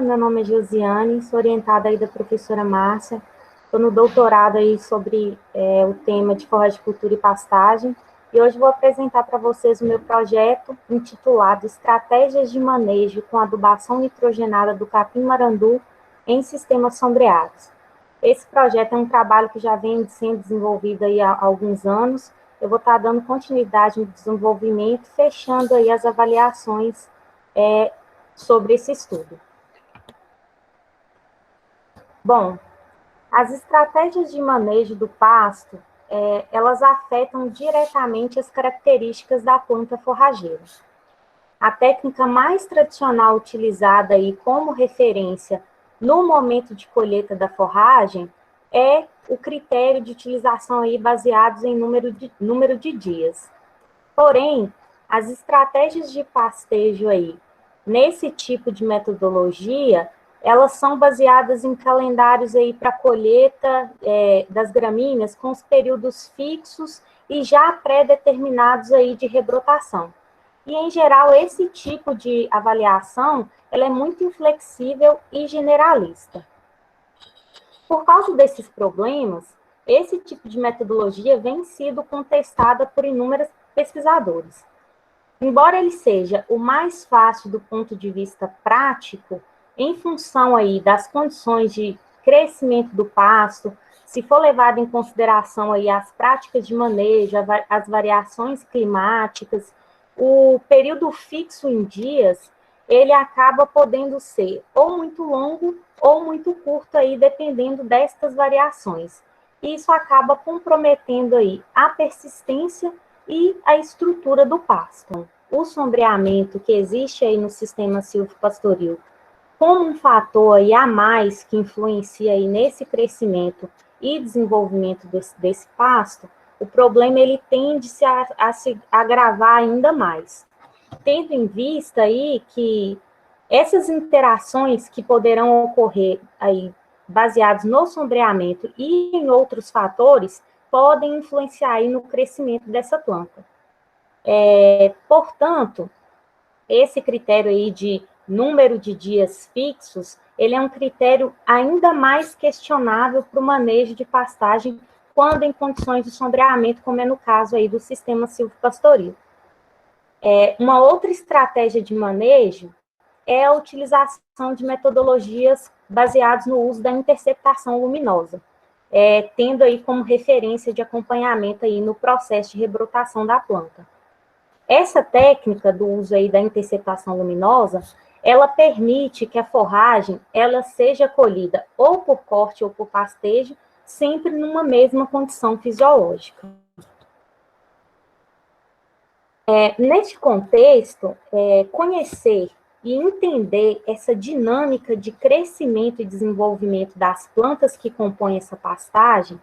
meu nome é Josiane, sou orientada aí da professora Márcia, estou no doutorado aí sobre o tema de forragicultura e pastagem, e hoje vou apresentar para vocês o meu projeto intitulado Estratégias de Manejo com Adubação Nitrogenada do Capim-Marandu em Sistemas Sombreados. Esse projeto é um trabalho que já vem sendo desenvolvido aí há alguns anos. Eu vou estar dando continuidade no desenvolvimento, fechando aí as avaliações sobre esse estudo. Bom, as estratégias de manejo do pasto, elas afetam diretamente as características da planta forrageira. A técnica mais tradicional utilizada aí como referência no momento de colheita da forragem é o critério de utilização aí baseados em número de dias. Porém, as estratégias de pastejo aí, nesse tipo de metodologia, elas são baseadas em calendários aí para colheita das gramíneas com os períodos fixos e já pré-determinados aí de rebrotação. E, em geral, esse tipo de avaliação, ela é muito inflexível e generalista. Por causa desses problemas, esse tipo de metodologia vem sido contestada por inúmeros pesquisadores. Embora ele seja o mais fácil do ponto de vista prático, em função aí das condições de crescimento do pasto, se for levado em consideração aí as práticas de manejo, as variações climáticas, o período fixo em dias, ele acaba podendo ser ou muito longo ou muito curto aí, dependendo destas variações. Isso acaba comprometendo aí a persistência e a estrutura do pasto. O sombreamento que existe aí no sistema silvopastoril como um fator aí a mais que influencia aí nesse crescimento e desenvolvimento desse pasto, o problema ele tende a se agravar ainda mais. Tendo em vista aí que essas interações que poderão ocorrer aí baseados no sombreamento e em outros fatores podem influenciar aí no crescimento dessa planta. Portanto, esse critério aí de número de dias fixos, ele é um critério ainda mais questionável para o manejo de pastagem quando em condições de sombreamento, como é no caso aí do sistema silvopastoril. Uma outra estratégia de manejo é a utilização de metodologias baseadas no uso da interceptação luminosa, tendo aí como referência de acompanhamento aí no processo de rebrotação da planta. Essa técnica do uso aí da interceptação luminosa, ela permite que a forragem ela seja colhida ou por corte ou por pastejo, sempre numa mesma condição fisiológica. Neste contexto, conhecer e entender essa dinâmica de crescimento e desenvolvimento das plantas que compõem essa pastagem,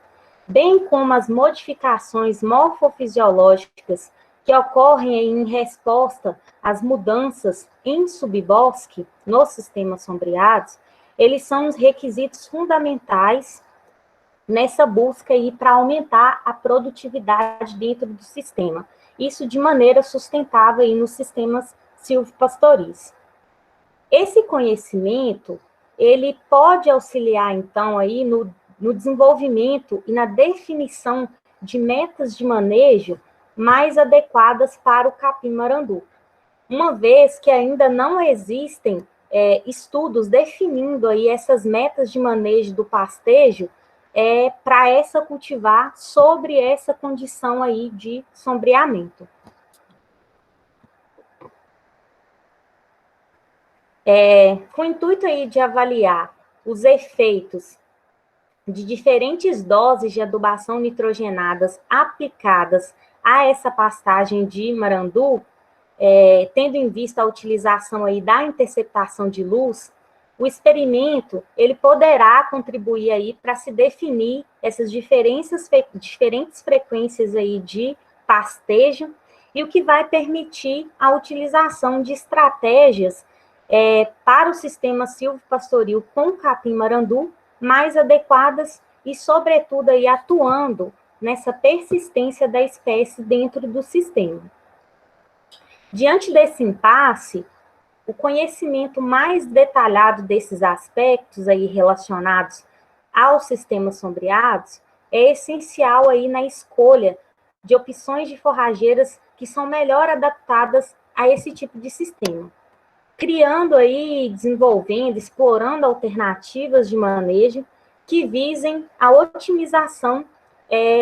bem como as modificações morfofisiológicas que ocorrem em resposta às mudanças em subbosque, nos sistemas sombreados, eles são os requisitos fundamentais nessa busca aí para aumentar a produtividade dentro do sistema. Isso de maneira sustentável aí nos sistemas silvopastoris. Esse conhecimento, ele pode auxiliar, então, aí no desenvolvimento e na definição de metas de manejo mais adequadas para o capim-marandu, uma vez que ainda não existem estudos definindo aí essas metas de manejo do pastejo para essa cultivar sobre essa condição aí de sombreamento. Com o intuito aí de avaliar os efeitos de diferentes doses de adubação nitrogenadas aplicadas a essa pastagem de marandu, tendo em vista a utilização aí da interceptação de luz, o experimento ele poderá contribuir aí para se definir essas diferentes frequências aí de pastejo e o que vai permitir a utilização de estratégias para o sistema silvopastoril com capim-marandu mais adequadas e, sobretudo, aí, atuando nessa persistência da espécie dentro do sistema. Diante desse impasse, o conhecimento mais detalhado desses aspectos aí relacionados aos sistemas sombreados é essencial aí na escolha de opções de forrageiras que são melhor adaptadas a esse tipo de sistema, criando aí, desenvolvendo, explorando alternativas de manejo que visem a otimização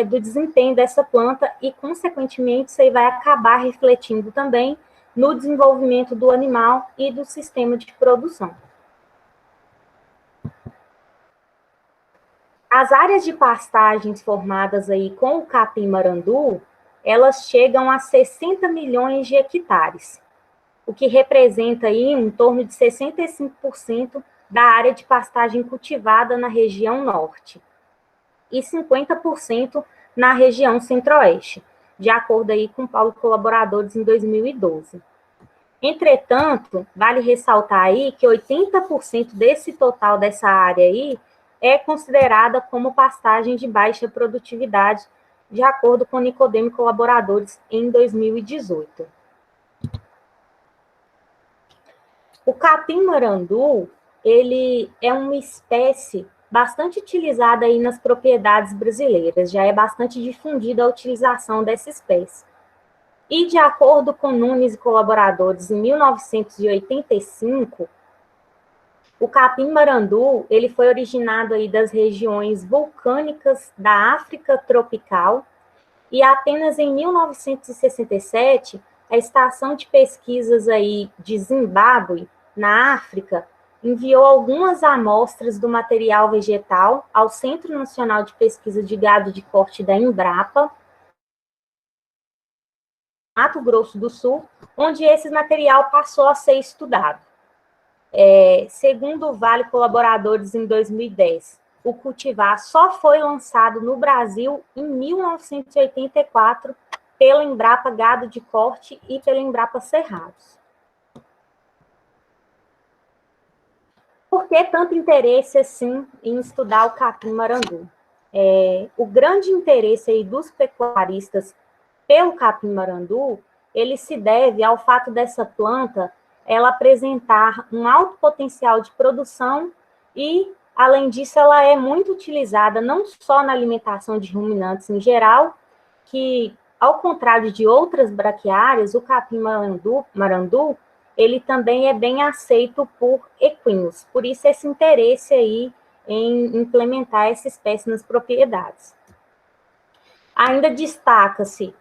do desempenho dessa planta e, consequentemente, isso aí vai acabar refletindo também no desenvolvimento do animal e do sistema de produção. As áreas de pastagens formadas aí com o capim-marandu, elas chegam a 60 milhões de hectares, o que representa aí em torno de 65% da área de pastagem cultivada na região norte e 50% na região centro-oeste, de acordo aí com o Paulo Colaboradores em 2012. Entretanto, vale ressaltar aí que 80% desse total dessa área aí é considerada como pastagem de baixa produtividade, de acordo com Nicodemo Colaboradores em 2018. O capim-marandu, ele é uma espécie bastante utilizada aí nas propriedades brasileiras, já é bastante difundida a utilização dessa espécie. E, de acordo com Nunes e Colaboradores, em 1985, o capim-marandu, ele foi originado aí das regiões vulcânicas da África tropical, e apenas em 1967, a Estação de Pesquisas aí de Zimbábue, na África, enviou algumas amostras do material vegetal ao Centro Nacional de Pesquisa de Gado de Corte da Embrapa, Mato Grosso do Sul, onde esse material passou a ser estudado. Segundo o Vale Colaboradores, em 2010, o cultivar só foi lançado no Brasil em 1984 pela Embrapa Gado de Corte e pela Embrapa Cerrados. Por que tanto interesse, assim, em estudar o capim-marandu? O grande interesse aí dos pecuaristas pelo capim-marandu, ele se deve ao fato dessa planta ela apresentar um alto potencial de produção e, além disso, ela é muito utilizada não só na alimentação de ruminantes em geral, que, ao contrário de outras braquiárias, o capim-marandu, ele também é bem aceito por equinos, por isso esse interesse aí em implementar essa espécie nas propriedades. Ainda destaca-se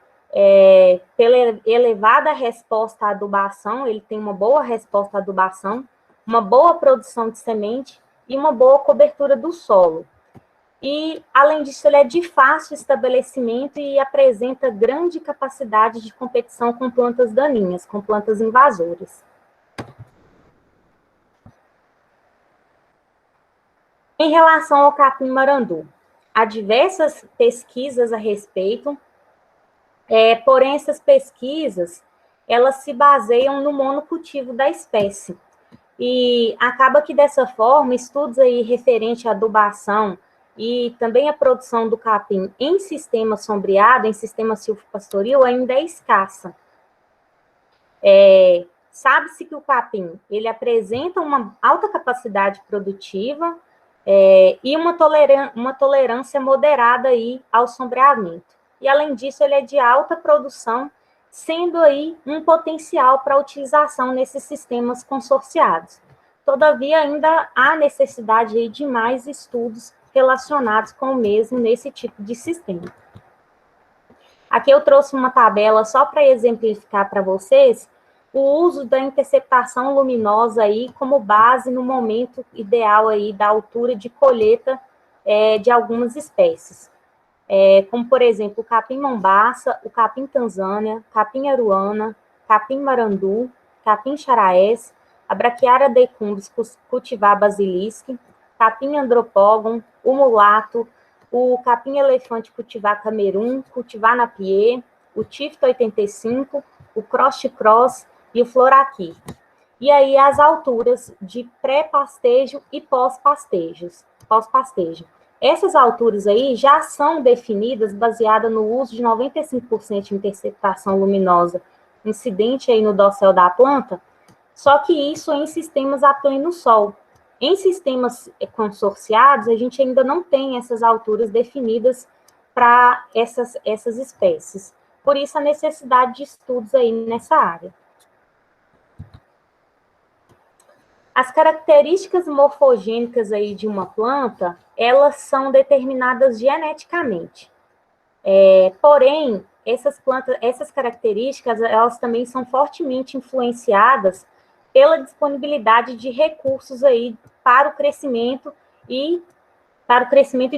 pela elevada resposta à adubação, ele tem uma boa resposta à adubação, uma boa produção de semente e uma boa cobertura do solo. E, além disso, ele é de fácil estabelecimento e apresenta grande capacidade de competição com plantas daninhas, com plantas invasoras. Em relação ao capim-marandu, há diversas pesquisas a respeito, porém essas pesquisas, elas se baseiam no monocultivo da espécie. E acaba que, dessa forma, estudos aí referente à adubação e também a produção do capim em sistema sombreado, em sistema silvopastoril, ainda é escassa. Sabe-se que o capim, ele apresenta uma alta capacidade produtiva e uma tolerância moderada aí ao sombreamento. E, além disso, ele é de alta produção, sendo aí um potencial para utilização nesses sistemas consorciados. Todavia, ainda há necessidade aí de mais estudos relacionados com o mesmo nesse tipo de sistema. Aqui eu trouxe uma tabela só para exemplificar para vocês o uso da interceptação luminosa aí como base no momento ideal aí da altura de colheita de algumas espécies. Como, por exemplo, o capim-mombaça, o capim-tanzânia, capim-aruana, capim-marandu, capim-charaés, a braquiária decumbens cultivar basilisque, capim-andropógon, o mulato, o capim-elefante cultivar camerum, cultivar napier, o tifto 85, o cross e o floraqui. E aí as alturas de pré-pastejo e pós-pastejo. Essas alturas aí já são definidas baseadas no uso de 95% de interceptação luminosa incidente aí no dossel da planta, Só que isso em sistemas a pleno sol. Em sistemas consorciados, a gente ainda não tem essas alturas definidas para essas espécies. Por isso, a necessidade de estudos aí nessa área. As características morfogênicas aí de uma planta, elas são determinadas geneticamente. Porém, essas características, elas também são fortemente influenciadas pela disponibilidade de recursos aí para o crescimento e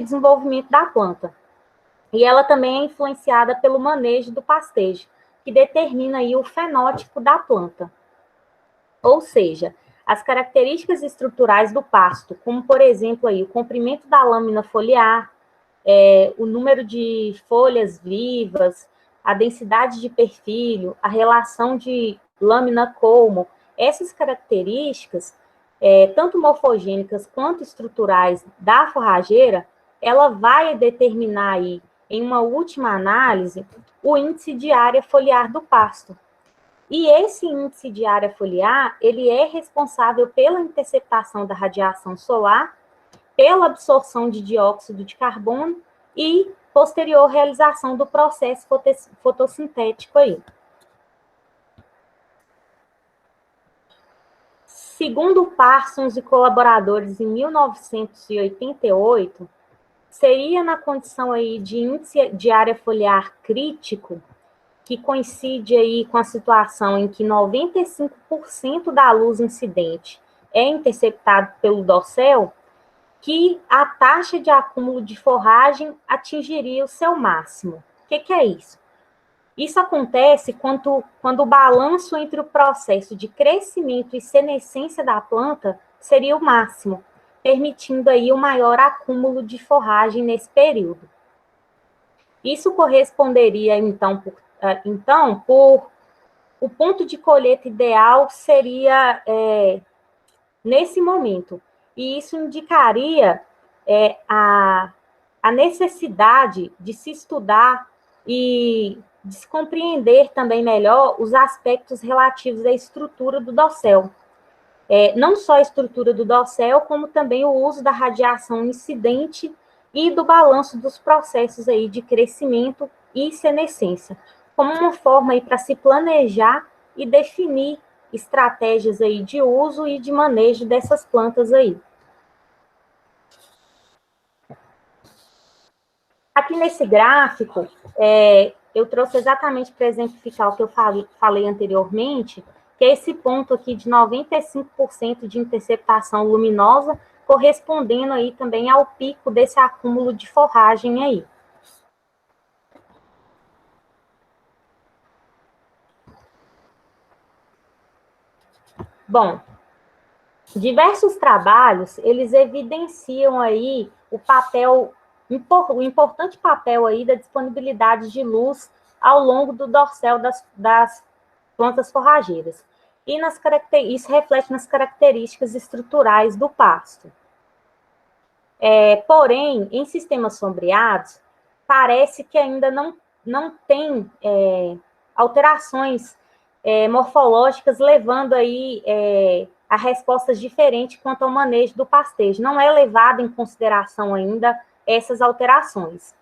desenvolvimento da planta. E ela também é influenciada pelo manejo do pastejo, que determina aí o fenótipo da planta. Ou seja, as características estruturais do pasto, como, por exemplo, aí, o comprimento da lâmina foliar, o número de folhas vivas, a densidade de perfilho, a relação de lâmina-colmo, essas características, tanto morfogênicas quanto estruturais da forrageira, ela vai determinar aí, em uma última análise, o índice de área foliar do pasto. E esse índice de área foliar, ele é responsável pela interceptação da radiação solar, pela absorção de dióxido de carbono e posterior realização do processo fotossintético aí. Segundo Parsons e colaboradores, em 1988, seria na condição aí de índice de área foliar crítico, que coincide aí com a situação em que 95% da luz incidente é interceptado pelo dossel, que a taxa de acúmulo de forragem atingiria o seu máximo. O que é isso? Isso acontece quando o balanço entre o processo de crescimento e senescência da planta seria o máximo, permitindo aí o maior acúmulo de forragem nesse período. Isso corresponderia, então, por o ponto de colheita ideal seria nesse momento. E isso indicaria a necessidade de se estudar e de se compreender também melhor os aspectos relativos à estrutura do dossel. Não só a estrutura do dossel, como também o uso da radiação incidente e do balanço dos processos aí de crescimento e senescência, como uma forma aí para se planejar e definir estratégias aí de uso e de manejo dessas plantas aí. Aqui nesse gráfico, eu trouxe exatamente para exemplificar o que eu falei anteriormente, que é esse ponto aqui de 95% de interceptação luminosa, correspondendo aí também ao pico desse acúmulo de forragem aí. Bom, diversos trabalhos, eles evidenciam aí o importante papel aí da disponibilidade de luz ao longo do dossel das plantas forrageiras. E isso reflete nas características estruturais do pasto. Porém, em sistemas sombreados, parece que ainda não tem alterações morfológicas levando aí a respostas diferentes quanto ao manejo do pastejo. Não é levado em consideração ainda essas alterações.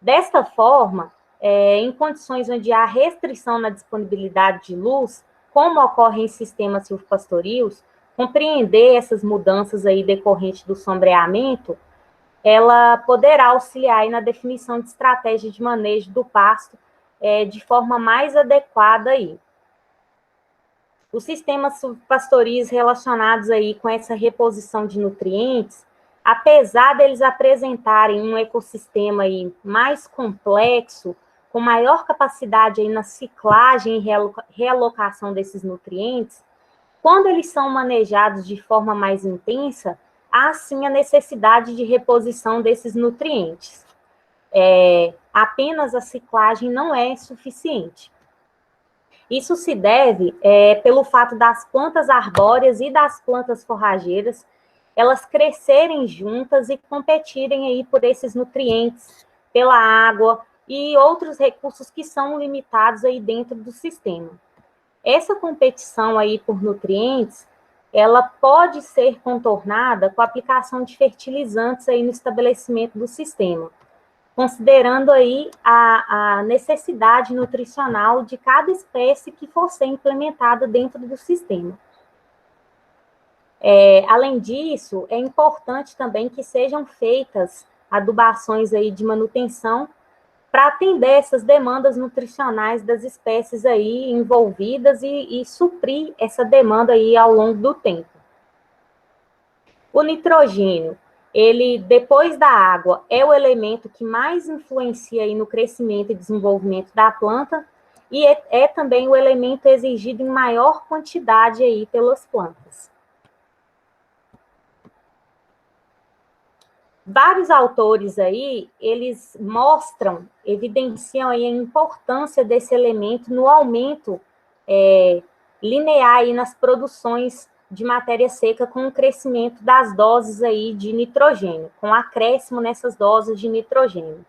Desta forma, em condições onde há restrição na disponibilidade de luz, como ocorre em sistemas silvopastorios, compreender essas mudanças aí decorrentes do sombreamento, ela poderá auxiliar aí na definição de estratégia de manejo do pasto de forma mais adequada aí. Os sistemas pastoris relacionados aí com essa reposição de nutrientes, apesar deles apresentarem um ecossistema aí mais complexo, com maior capacidade aí na ciclagem e realocação desses nutrientes, quando eles são manejados de forma mais intensa, há sim a necessidade de reposição desses nutrientes. Apenas a ciclagem não é suficiente. Isso se deve pelo fato das plantas arbóreas e das plantas forrageiras elas crescerem juntas e competirem aí por esses nutrientes, pela água e outros recursos que são limitados aí dentro do sistema. essa competição aí por nutrientes, ela pode ser contornada com a aplicação de fertilizantes aí no estabelecimento do sistema, considerando aí a necessidade nutricional de cada espécie que for ser implementada dentro do sistema. Além disso, é importante também que sejam feitas adubações aí de manutenção para atender essas demandas nutricionais das espécies aí envolvidas e suprir essa demanda aí ao longo do tempo. O nitrogênio, ele, depois da água, é o elemento que mais influencia aí no crescimento e desenvolvimento da planta e é também o elemento exigido em maior quantidade aí pelas plantas. Vários autores aí, eles mostram, evidenciam aí a importância desse elemento no aumento linear aí nas produções de matéria seca com o crescimento das doses aí de nitrogênio, com acréscimo nessas doses de nitrogênio.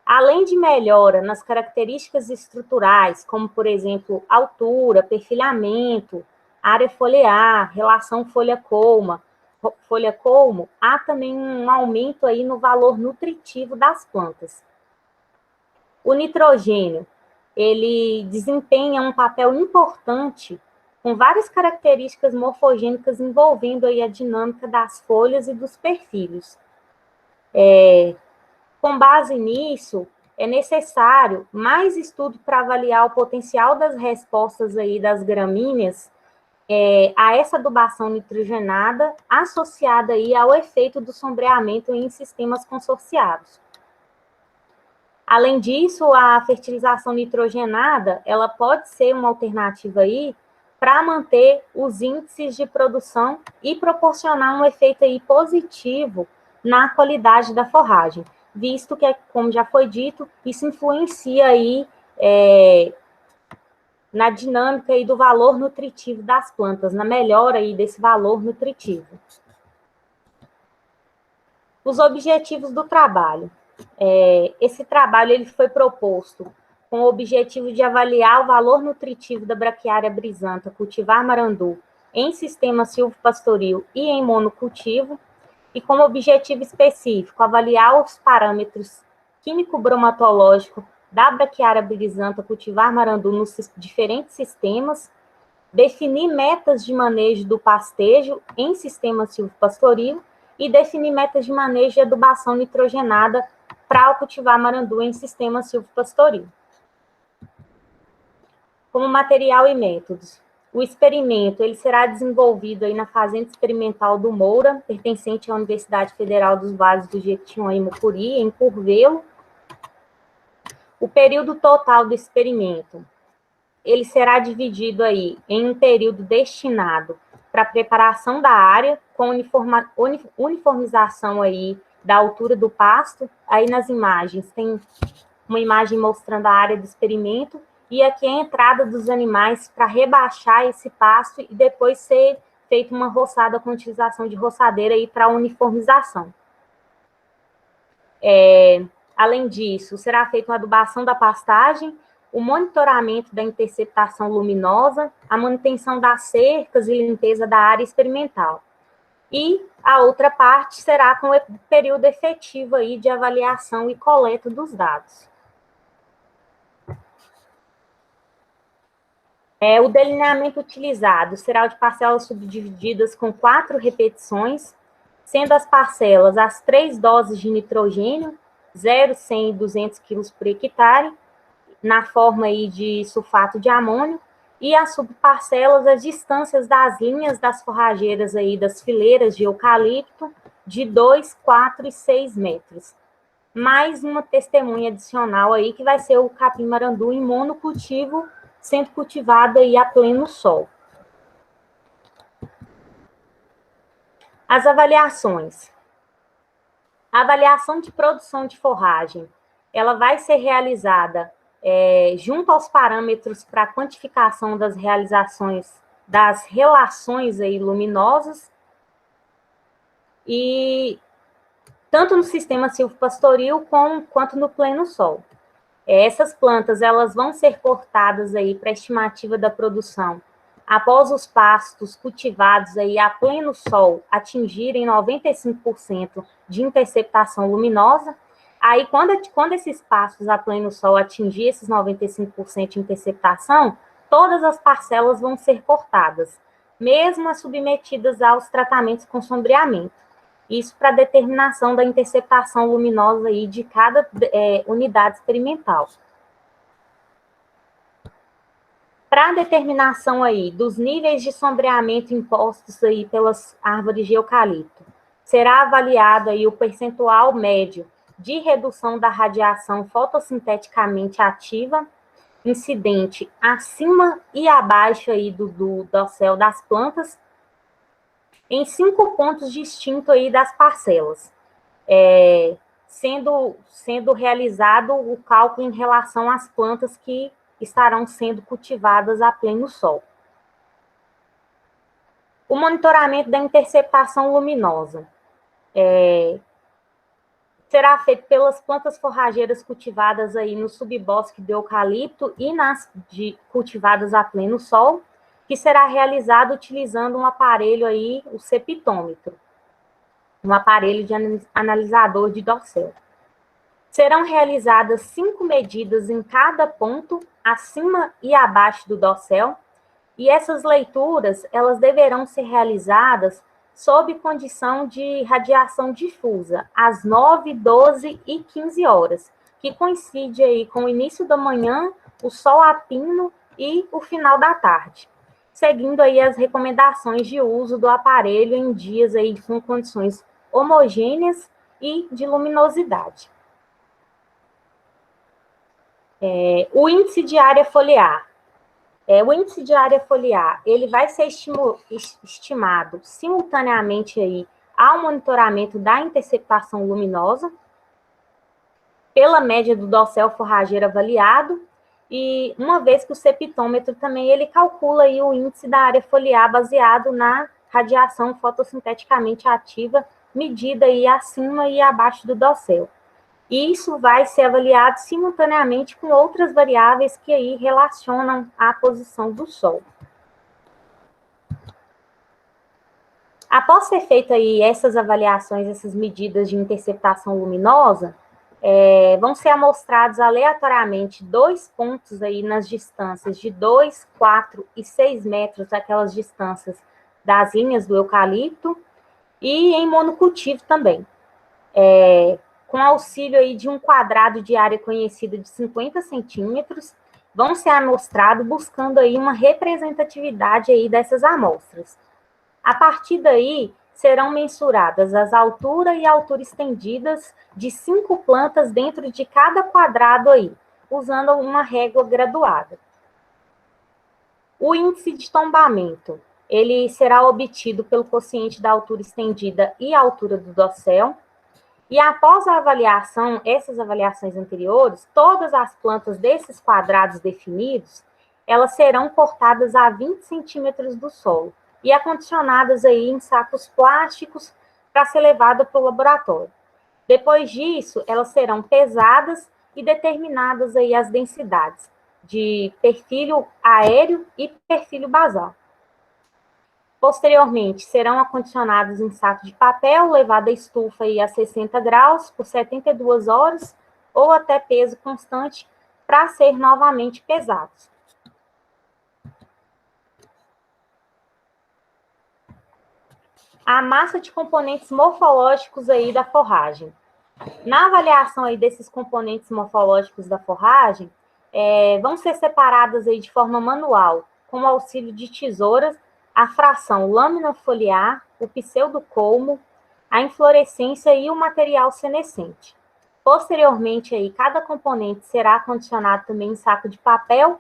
Além de melhora nas características estruturais, como, por exemplo, altura, perfilhamento, área foliar, relação folha-colmo, há também um aumento aí no valor nutritivo das plantas. O nitrogênio, ele desempenha um papel importante com várias características morfogênicas envolvendo aí a dinâmica das folhas e dos perfilhos. Com base nisso, é necessário mais estudo para avaliar o potencial das respostas aí das gramíneas a essa adubação nitrogenada associada aí ao efeito do sombreamento em sistemas consorciados. Além disso, a fertilização nitrogenada, ela pode ser uma alternativa aí para manter os índices de produção e proporcionar um efeito aí positivo na qualidade da forragem, visto que, como já foi dito, isso influencia aí na dinâmica aí do valor nutritivo das plantas, na melhora aí desse valor nutritivo. Os objetivos do trabalho. Esse trabalho ele foi proposto com o objetivo de avaliar o valor nutritivo da braquiária brisanta cultivar marandu em sistema silvopastoril e em monocultivo, e como objetivo específico, avaliar os parâmetros químico-bromatológicos da braquiária brisanta cultivar marandu nos diferentes sistemas, definir metas de manejo do pastejo em sistema silvopastoril e definir metas de manejo e adubação nitrogenada para o cultivar marandu em sistema silvopastoril. Como material e métodos. O experimento ele será desenvolvido aí na Fazenda Experimental do Moura, pertencente à Universidade Federal dos Vales do Jequitinhonha e Mucuri, em Curvelo. O período total do experimento, ele será dividido aí em um período destinado para a preparação da área, com uniformização aí da altura do pasto. Aí nas imagens tem uma imagem mostrando a área do experimento, e aqui a entrada dos animais para rebaixar esse pasto e depois ser feita uma roçada com utilização de roçadeira aí para uniformização. Além disso, será feita uma adubação da pastagem, o monitoramento da interceptação luminosa, a manutenção das cercas e limpeza da área experimental. E a outra parte será com o período efetivo aí de avaliação e coleta dos dados. O delineamento utilizado será o de parcelas subdivididas com 4 repetições, sendo as parcelas as 3 doses de nitrogênio, 0, 100 e 200 kg por hectare, na forma aí de sulfato de amônio, e as subparcelas as distâncias das linhas das forrageiras aí, das fileiras de eucalipto, de 2, 4 e 6 metros. Mais uma testemunha adicional aí, que vai ser o capim-marandu em monocultivo, sendo cultivado aí a pleno sol. As avaliações. A avaliação de produção de forragem, ela vai ser realizada junto aos parâmetros para a quantificação das realizações, das relações aí luminosas, e tanto no sistema silvopastoril quanto no pleno sol. Essas plantas, elas vão ser cortadas aí para estimativa da produção após os pastos cultivados aí a pleno sol atingirem 95% de interceptação luminosa. Aí, quando esses pastos a pleno sol atingir esses 95% de interceptação, todas as parcelas vão ser cortadas, mesmo as submetidas aos tratamentos com sombreamento. Isso para determinação da interceptação luminosa aí de cada unidade experimental. Para a determinação aí dos níveis de sombreamento impostos aí pelas árvores de eucalipto, será avaliado aí o percentual médio de redução da radiação fotossinteticamente ativa, incidente acima e abaixo aí do dossel das plantas, em 5 pontos distintos aí das parcelas, sendo realizado o cálculo em relação às plantas que estarão sendo cultivadas a pleno sol. O monitoramento da interceptação luminosa será feito pelas plantas forrageiras cultivadas aí no subbosque do eucalipto e nas cultivadas a pleno sol, que será realizado utilizando um aparelho aí, o cepitômetro, um aparelho de analisador de dossel. Serão realizadas 5 medidas em cada ponto, acima e abaixo do dossel, e essas leituras, elas deverão ser realizadas sob condição de radiação difusa, às 9, 12 e 15 horas, que coincide aí com o início da manhã, o sol a pino e o final da tarde, seguindo aí as recomendações de uso do aparelho em dias aí com condições homogêneas e de luminosidade. O índice de área foliar. O índice de área foliar, ele vai ser estimado simultaneamente aí ao monitoramento da interceptação luminosa, pela média do dossel forrageiro avaliado, e uma vez que o cepitômetro também, ele calcula aí o índice da área foliar baseado na radiação fotossinteticamente ativa, medida aí acima e abaixo do dossel. E isso vai ser avaliado simultaneamente com outras variáveis que aí relacionam a posição do sol. Após ser feita aí essas avaliações, essas medidas de interceptação luminosa, vão ser amostrados aleatoriamente 2 pontos aí nas distâncias de 2, 4 e 6 metros, aquelas distâncias das linhas do eucalipto, e em monocultivo também. Com auxílio aí de um quadrado de área conhecida de 50 centímetros, vão ser amostrados buscando aí uma representatividade aí dessas amostras. A partir daí, serão mensuradas as alturas e altura estendidas de 5 plantas dentro de cada quadrado aí, usando uma régua graduada. O índice de tombamento, ele será obtido pelo quociente da altura estendida e altura do dossel. E após a avaliação, essas avaliações anteriores, todas as plantas desses quadrados definidos, elas serão cortadas a 20 centímetros do solo e acondicionadas aí em sacos plásticos para ser levada para o laboratório. Depois disso, elas serão pesadas e determinadas aí as densidades de perfil aéreo e perfil basal. Posteriormente, serão acondicionados em saco de papel, levado à estufa aí a 60 graus por 72 horas, ou até peso constante, para ser novamente pesados. A massa de componentes morfológicos aí da forragem. Na avaliação aí desses componentes morfológicos da forragem, vão ser separadas aí de forma manual, com o auxílio de tesouras, a fração lâmina foliar, o pseudocolmo, a inflorescência e o material senescente. Posteriormente, aí, cada componente será acondicionado também em saco de papel,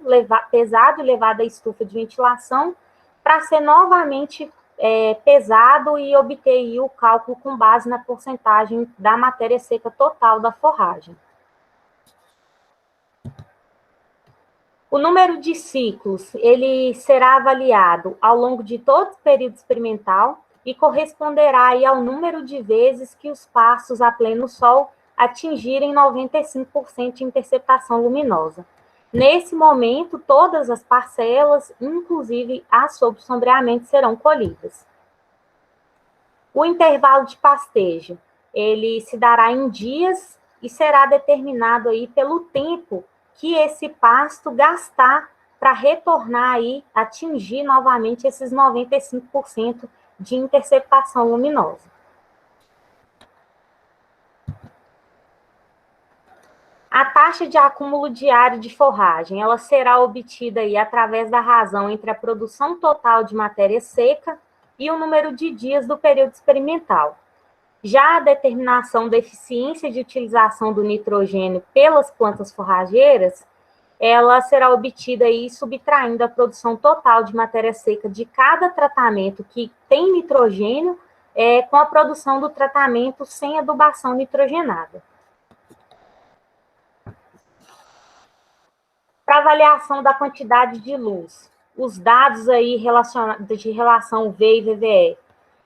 pesado e levado à estufa de ventilação, para ser novamente pesado e obter aí o cálculo com base na porcentagem da matéria seca total da forragem. O número de ciclos, ele será avaliado ao longo de todo o período experimental e corresponderá aí ao número de vezes que os pastos a pleno sol atingirem 95% de interceptação luminosa. Nesse momento, todas as parcelas, inclusive as sob sombreamento, serão colhidas. O intervalo de pastejo, ele se dará em dias e será determinado aí pelo tempo que esse pasto gastar para retornar aí, atingir novamente esses 95% de interceptação luminosa. A taxa de acúmulo diário de forragem, ela será obtida aí através da razão entre a produção total de matéria seca e o número de dias do período experimental. Já a determinação da eficiência de utilização do nitrogênio pelas plantas forrageiras, ela será obtida aí subtraindo a produção total de matéria seca de cada tratamento que tem nitrogênio com a produção do tratamento sem adubação nitrogenada. Para avaliação da quantidade de luz, os dados aí de relação V e VVE,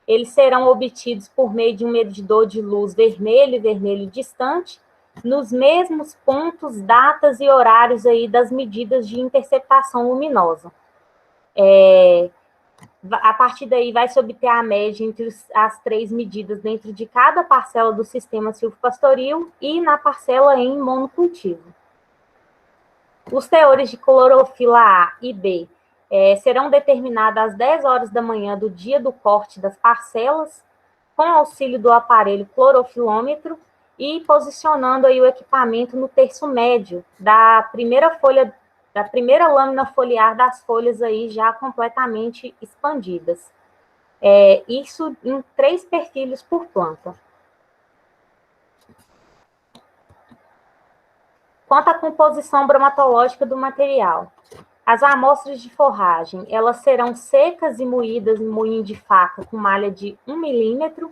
eles serão obtidos por meio de um medidor de luz vermelho e vermelho distante, nos mesmos pontos, datas e horários aí das medidas de interceptação luminosa. A partir daí vai se obter a média entre as três medidas dentro de cada parcela do sistema silvopastoril e na parcela em monocultivo. Os teores de clorofila A e B serão determinados às 10 horas da manhã do dia do corte das parcelas, com auxílio do aparelho clorofilômetro e posicionando aí o equipamento no terço médio da primeira lâmina foliar das folhas aí já completamente expandidas. Isso em 3 perfilhos por planta. Quanto à composição bromatológica do material, as amostras de forragem, elas serão secas e moídas em moinho de faca com malha de 1 milímetro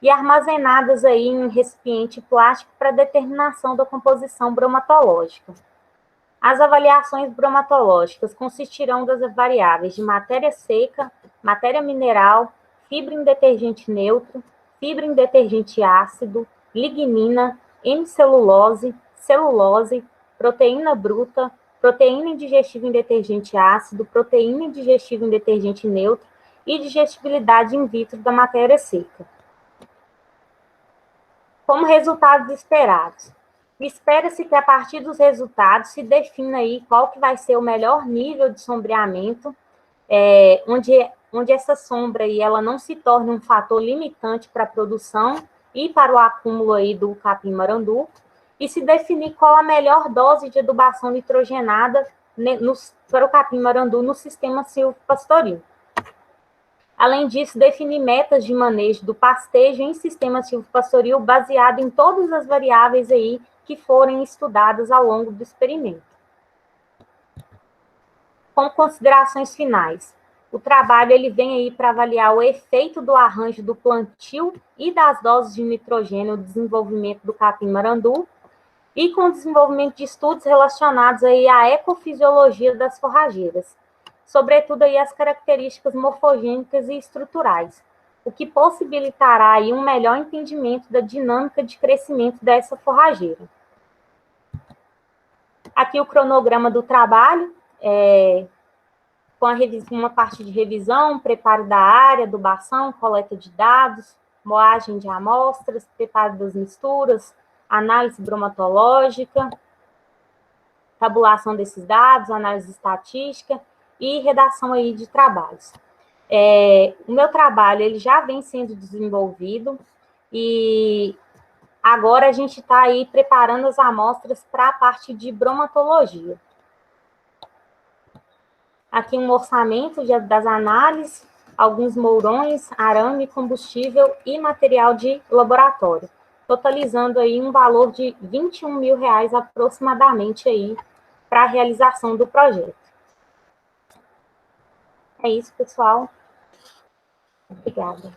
e armazenadas aí em um recipiente plástico para determinação da composição bromatológica. As avaliações bromatológicas consistirão das variáveis de matéria seca, matéria mineral, fibra em detergente neutro, fibra em detergente ácido, lignina, hemicelulose, celulose, proteína bruta, proteína indigestível em detergente ácido, proteína indigestível em detergente neutro e digestibilidade in vitro da matéria seca. Como resultados esperados. Espera-se que a partir dos resultados se defina aí qual que vai ser o melhor nível de sombreamento, onde essa sombra aí, ela não se torne um fator limitante para a produção e para o acúmulo aí do capim-marandu, e se definir qual a melhor dose de adubação nitrogenada para o capim-marandu no sistema silvopastoril. Além disso, definir metas de manejo do pastejo em sistema silvopastoril baseado em todas as variáveis aí que forem estudadas ao longo do experimento. Com considerações finais, o trabalho ele vem aí para avaliar o efeito do arranjo do plantio e das doses de nitrogênio no desenvolvimento do capim-marandu, e com o desenvolvimento de estudos relacionados aí à ecofisiologia das forrageiras, sobretudo aí as características morfogênicas e estruturais, o que possibilitará aí um melhor entendimento da dinâmica de crescimento dessa forrageira. Aqui o cronograma do trabalho, com uma parte de revisão, preparo da área, adubação, coleta de dados, moagem de amostras, preparo das misturas, análise bromatológica, tabulação desses dados, análise estatística e redação aí de trabalhos. O meu trabalho ele já vem sendo desenvolvido e agora a gente está aí preparando as amostras para a parte de bromatologia. Aqui um orçamento das análises, alguns mourões, arame, combustível e material de laboratório, totalizando aí um valor de R$21 mil aproximadamente aí para a realização do projeto. É isso, pessoal. Obrigada.